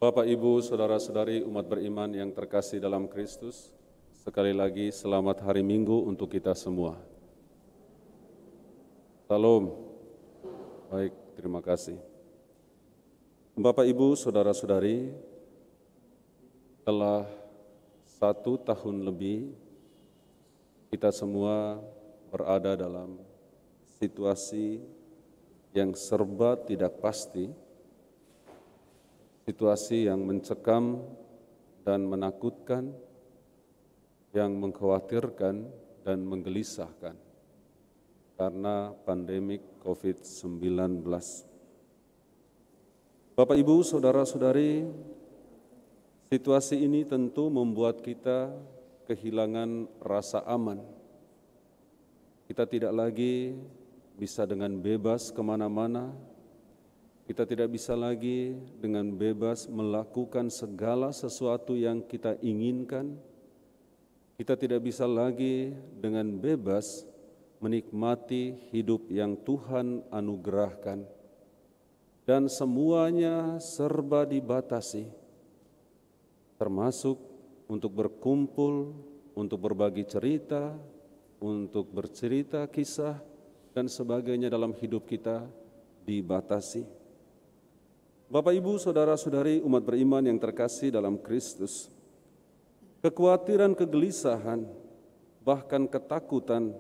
Bapak, Ibu, Saudara-saudari umat beriman yang terkasih dalam Kristus, sekali lagi selamat hari Minggu untuk kita semua. Salam. Baik, terima kasih. Bapak, Ibu, Saudara-saudari, telah 1 tahun lebih kita semua berada dalam situasi yang serba tidak pasti, situasi yang mencekam dan menakutkan, yang mengkhawatirkan dan menggelisahkan karena pandemik COVID-19. Bapak, Ibu, Saudara-saudari, situasi ini tentu membuat kita kehilangan rasa aman. Kita tidak lagi bisa dengan bebas kemana-mana. Kita tidak bisa lagi dengan bebas melakukan segala sesuatu yang kita inginkan. Kita tidak bisa lagi dengan bebas menikmati hidup yang Tuhan anugerahkan. Dan semuanya serba dibatasi, termasuk untuk berkumpul, untuk berbagi cerita, untuk bercerita kisah, dan sebagainya dalam hidup kita dibatasi. Bapak, Ibu, Saudara-saudari umat beriman yang terkasih dalam Kristus, kekhawatiran, kegelisahan, bahkan ketakutan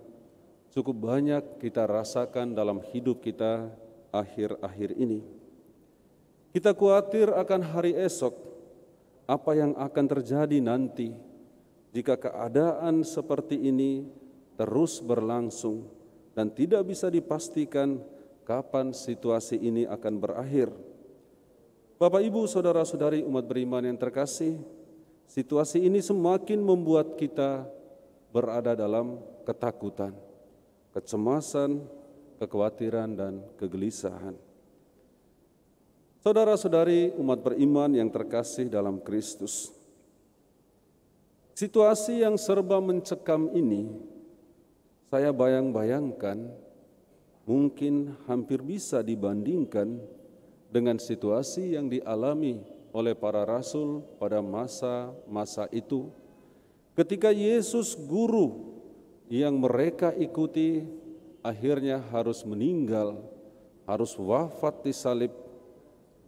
cukup banyak kita rasakan dalam hidup kita akhir-akhir ini. Kita khawatir akan hari esok, apa yang akan terjadi nanti jika keadaan seperti ini terus berlangsung dan tidak bisa dipastikan kapan situasi ini akan berakhir. Bapak, Ibu, Saudara-saudari umat beriman yang terkasih, situasi ini semakin membuat kita berada dalam ketakutan, kecemasan, kekhawatiran, dan kegelisahan. Saudara-saudari umat beriman yang terkasih dalam Kristus, situasi yang serba mencekam ini, saya bayangkan mungkin hampir bisa dibandingkan dengan situasi yang dialami oleh para rasul pada masa-masa itu, ketika Yesus guru yang mereka ikuti akhirnya harus meninggal, harus wafat di salib,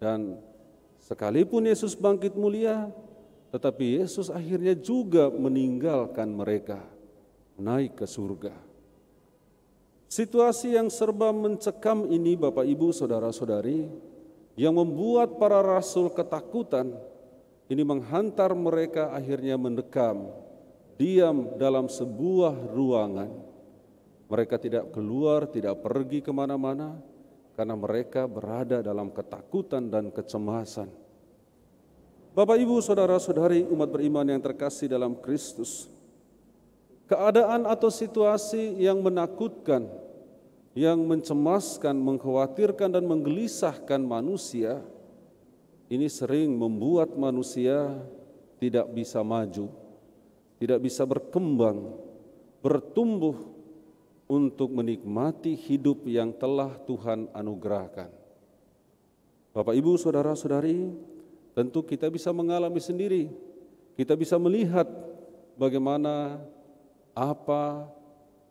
dan sekalipun Yesus bangkit mulia, tetapi Yesus akhirnya juga meninggalkan mereka, naik ke surga. Situasi yang serba mencekam ini, Bapak, Ibu, Saudara-saudari, yang membuat para rasul ketakutan, ini menghantar mereka akhirnya mendekam, diam dalam sebuah ruangan. Mereka tidak keluar, tidak pergi kemana-mana, karena mereka berada dalam ketakutan dan kecemasan. Bapak, Ibu, Saudara-saudari umat beriman yang terkasih dalam Kristus, keadaan atau situasi yang menakutkan, yang mencemaskan, mengkhawatirkan, dan menggelisahkan manusia, ini sering membuat manusia tidak bisa maju, tidak bisa berkembang, bertumbuh untuk menikmati hidup yang telah Tuhan anugerahkan. Bapak, Ibu, Saudara-saudari, tentu kita bisa mengalami sendiri, kita bisa melihat bagaimana apa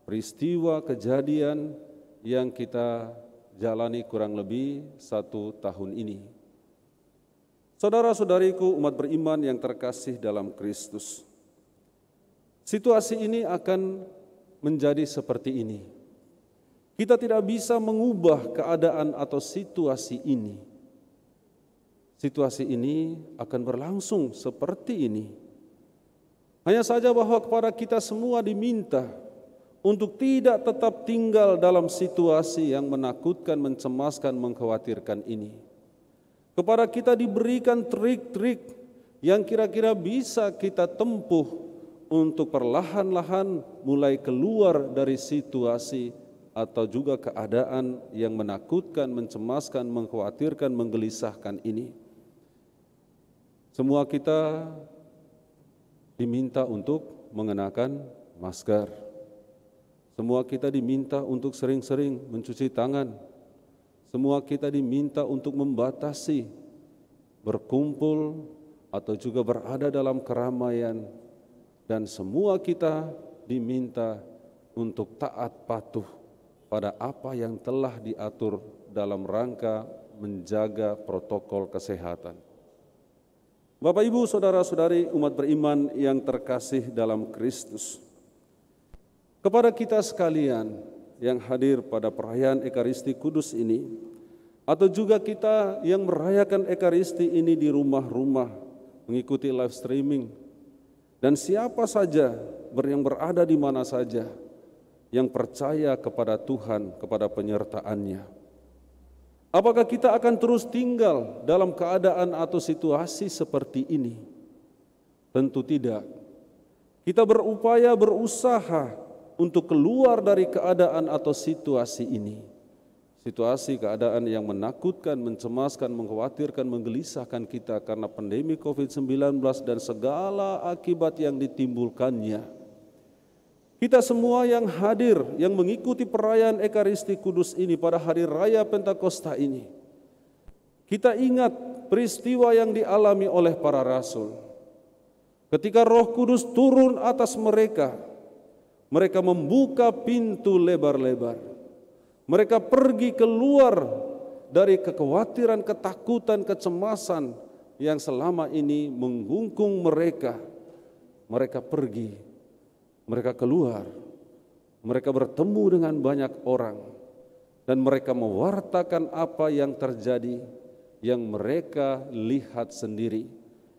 peristiwa kejadian yang kita jalani kurang lebih 1 tahun ini. Saudara-saudariku umat beriman yang terkasih dalam Kristus, situasi ini akan menjadi seperti ini. Kita tidak bisa mengubah keadaan atau situasi ini. Situasi ini akan berlangsung seperti ini. Hanya saja bahwa kepada kita semua diminta untuk tidak tetap tinggal dalam situasi yang menakutkan, mencemaskan, mengkhawatirkan ini. Kepada kita diberikan trik-trik yang kira-kira bisa kita tempuh untuk perlahan-lahan mulai keluar dari situasi atau juga keadaan yang menakutkan, mencemaskan, mengkhawatirkan, menggelisahkan ini. Semua kita diminta untuk mengenakan masker. Semua kita diminta untuk sering-sering mencuci tangan. Semua kita diminta untuk membatasi berkumpul atau juga berada dalam keramaian, dan semua kita diminta untuk taat patuh pada apa yang telah diatur dalam rangka menjaga protokol kesehatan. Bapak, Ibu, saudara-saudari umat beriman yang terkasih dalam Kristus, kepada kita sekalian yang hadir pada perayaan Ekaristi Kudus ini, atau juga kita yang merayakan Ekaristi ini di rumah-rumah mengikuti live streaming, dan siapa saja yang berada di mana saja yang percaya kepada Tuhan, kepada penyertaan-Nya. Apakah kita akan terus tinggal dalam keadaan atau situasi seperti ini? Tentu tidak. Kita berupaya, berusaha untuk keluar dari keadaan atau situasi ini. Situasi keadaan yang menakutkan, mencemaskan, mengkhawatirkan, menggelisahkan kita karena pandemi COVID-19 dan segala akibat yang ditimbulkannya. Kita semua yang hadir, yang mengikuti perayaan Ekaristi Kudus ini pada hari raya Pentakosta ini, kita ingat peristiwa yang dialami oleh para rasul. Ketika Roh Kudus turun atas mereka, mereka membuka pintu lebar-lebar. Mereka pergi keluar dari kekhawatiran, ketakutan, kecemasan yang selama ini menggungkung mereka. Mereka pergi, mereka keluar, mereka bertemu dengan banyak orang, dan mereka mewartakan apa yang terjadi, yang mereka lihat sendiri.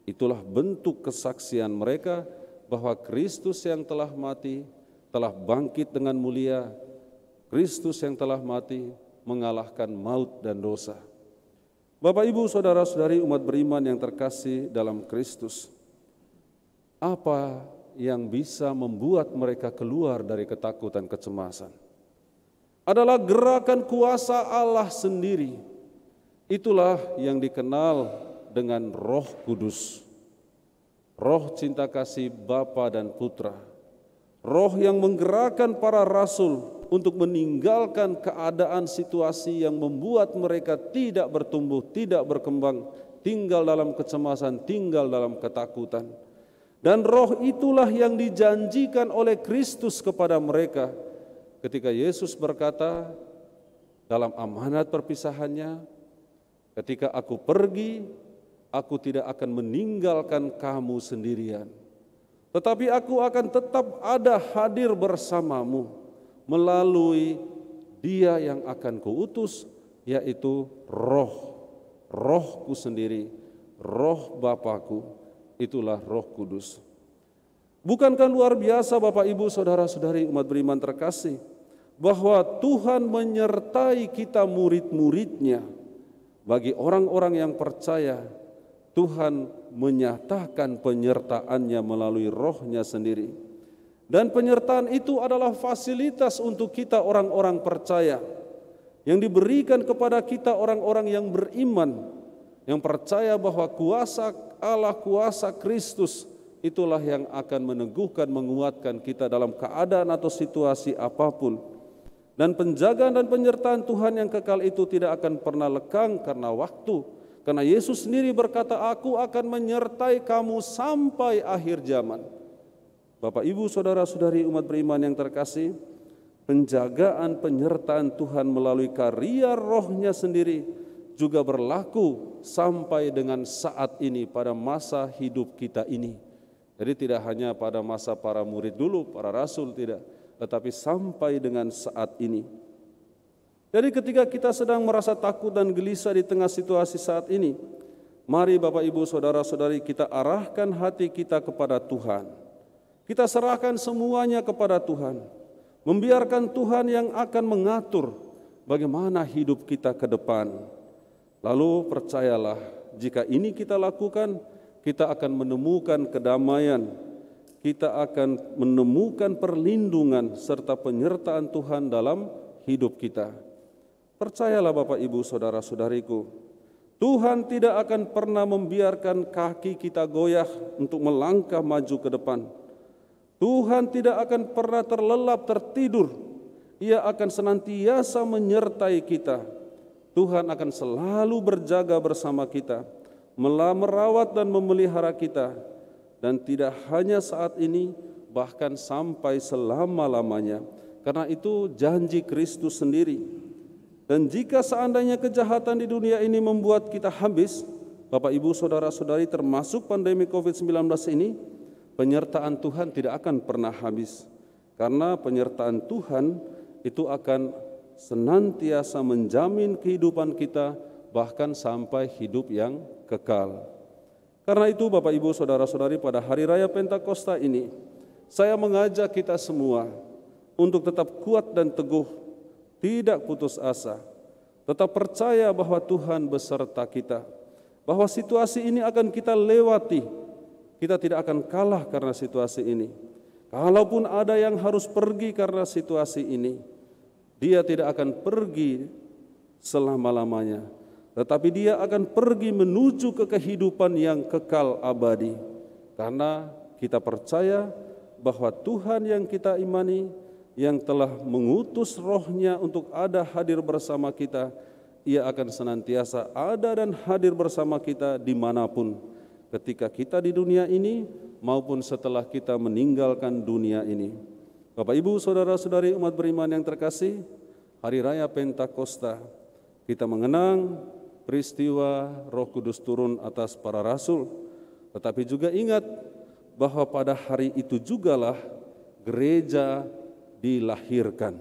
Itulah bentuk kesaksian mereka bahwa Kristus yang telah mati, telah bangkit dengan mulia. Kristus yang telah mati mengalahkan maut dan dosa. Bapak, Ibu, saudara-saudari umat beriman yang terkasih dalam Kristus, apa yang bisa membuat mereka keluar dari ketakutan, kecemasan? Adalah gerakan kuasa Allah sendiri. Itulah yang dikenal dengan Roh Kudus, Roh cinta kasih Bapa dan Putra, Roh yang menggerakkan para rasul untuk meninggalkan keadaan situasi yang membuat mereka tidak bertumbuh, tidak berkembang, tinggal dalam kecemasan, tinggal dalam ketakutan. Dan Roh itulah yang dijanjikan oleh Kristus kepada mereka ketika Yesus berkata dalam amanat perpisahannya, ketika aku pergi, aku tidak akan meninggalkan kamu sendirian, tetapi aku akan tetap ada hadir bersamamu melalui Dia yang akan kuutus, yaitu Rohku sendiri, Roh Bapakku, itulah Roh Kudus. Bukankah luar biasa Bapak, Ibu, saudara-saudari umat beriman terkasih, bahwa Tuhan menyertai kita murid-muridnya. Bagi orang-orang yang percaya, Tuhan menyatakan penyertaannya melalui Roh-Nya sendiri. Dan penyertaan itu adalah fasilitas untuk kita orang-orang percaya yang diberikan kepada kita orang-orang yang beriman, yang percaya bahwa kuasa Allah, kuasa Kristus itulah yang akan meneguhkan, menguatkan kita dalam keadaan atau situasi apapun. Dan penjagaan dan penyertaan Tuhan yang kekal itu tidak akan pernah lekang karena waktu. Karena Yesus sendiri berkata, aku akan menyertai kamu sampai akhir zaman. Bapak, Ibu, saudara-saudari umat beriman yang terkasih, penjagaan penyertaan Tuhan melalui karya Roh-Nya sendiri juga berlaku sampai dengan saat ini, pada masa hidup kita ini. Jadi tidak hanya pada masa para murid dulu, para rasul, tidak, tetapi sampai dengan saat ini. Jadi ketika kita sedang merasa takut dan gelisah di tengah situasi saat ini, mari Bapak, Ibu, saudara-saudari, kita arahkan hati kita kepada Tuhan. Kita serahkan semuanya kepada Tuhan, membiarkan Tuhan yang akan mengatur bagaimana hidup kita ke depan. Lalu percayalah, jika ini kita lakukan, kita akan menemukan kedamaian, kita akan menemukan perlindungan serta penyertaan Tuhan dalam hidup kita. Percayalah Bapak, Ibu, saudara-saudariku, Tuhan tidak akan pernah membiarkan kaki kita goyah untuk melangkah maju ke depan. Tuhan tidak akan pernah terlelap, tertidur. Ia akan senantiasa menyertai kita. Tuhan akan selalu berjaga bersama kita. merawat dan memelihara kita, dan tidak hanya saat ini, bahkan sampai selama-lamanya. Karena itu janji Kristus sendiri. Dan jika seandainya kejahatan di dunia ini membuat kita habis, Bapak Ibu Saudara-saudari, termasuk pandemi COVID-19 ini, penyertaan Tuhan tidak akan pernah habis. Karena penyertaan Tuhan itu akan senantiasa menjamin kehidupan kita, bahkan sampai hidup yang kekal. Karena itu Bapak Ibu Saudara-saudari, pada hari raya Pentakosta ini, saya mengajak kita semua untuk tetap kuat dan teguh, tidak putus asa, tetap percaya bahwa Tuhan beserta kita, bahwa situasi ini akan kita lewati. Kita tidak akan kalah karena situasi ini. Kalaupun ada yang harus pergi karena situasi ini, dia tidak akan pergi selama-lamanya, tetapi dia akan pergi menuju ke kehidupan yang kekal abadi. Karena kita percaya bahwa Tuhan yang kita imani, yang telah mengutus Roh-Nya untuk ada hadir bersama kita, Ia akan senantiasa ada dan hadir bersama kita dimanapun, ketika kita di dunia ini maupun setelah kita meninggalkan dunia ini. Bapak Ibu Saudara-saudari umat beriman yang terkasih, hari raya Pentakosta kita mengenang peristiwa Roh Kudus turun atas para rasul, tetapi juga ingat bahwa pada hari itu jugalah gereja dilahirkan.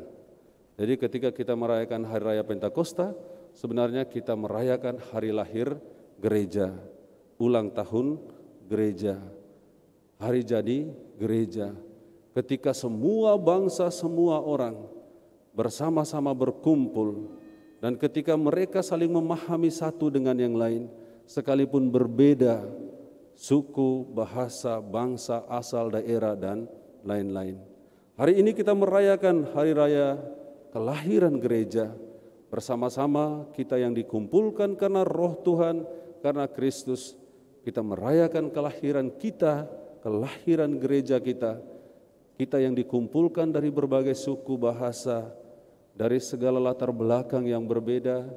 Jadi ketika kita merayakan hari raya Pentakosta, sebenarnya kita merayakan hari lahir gereja, ulang tahun gereja, hari jadi gereja. Ketika semua bangsa, semua orang bersama-sama berkumpul, dan ketika mereka saling memahami satu dengan yang lain, sekalipun berbeda suku, bahasa, bangsa, asal, daerah, dan lain-lain. Hari ini kita merayakan hari raya kelahiran gereja. Bersama-sama kita yang dikumpulkan karena Roh Tuhan, karena Kristus, kita merayakan kelahiran kita, kelahiran gereja kita. Kita yang dikumpulkan dari berbagai suku, bahasa, dari segala latar belakang yang berbeda,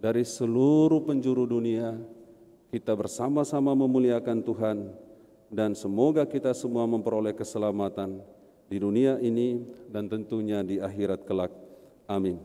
dari seluruh penjuru dunia, kita bersama-sama memuliakan Tuhan, dan semoga kita semua memperoleh keselamatan di dunia ini dan tentunya di akhirat kelak. Amin.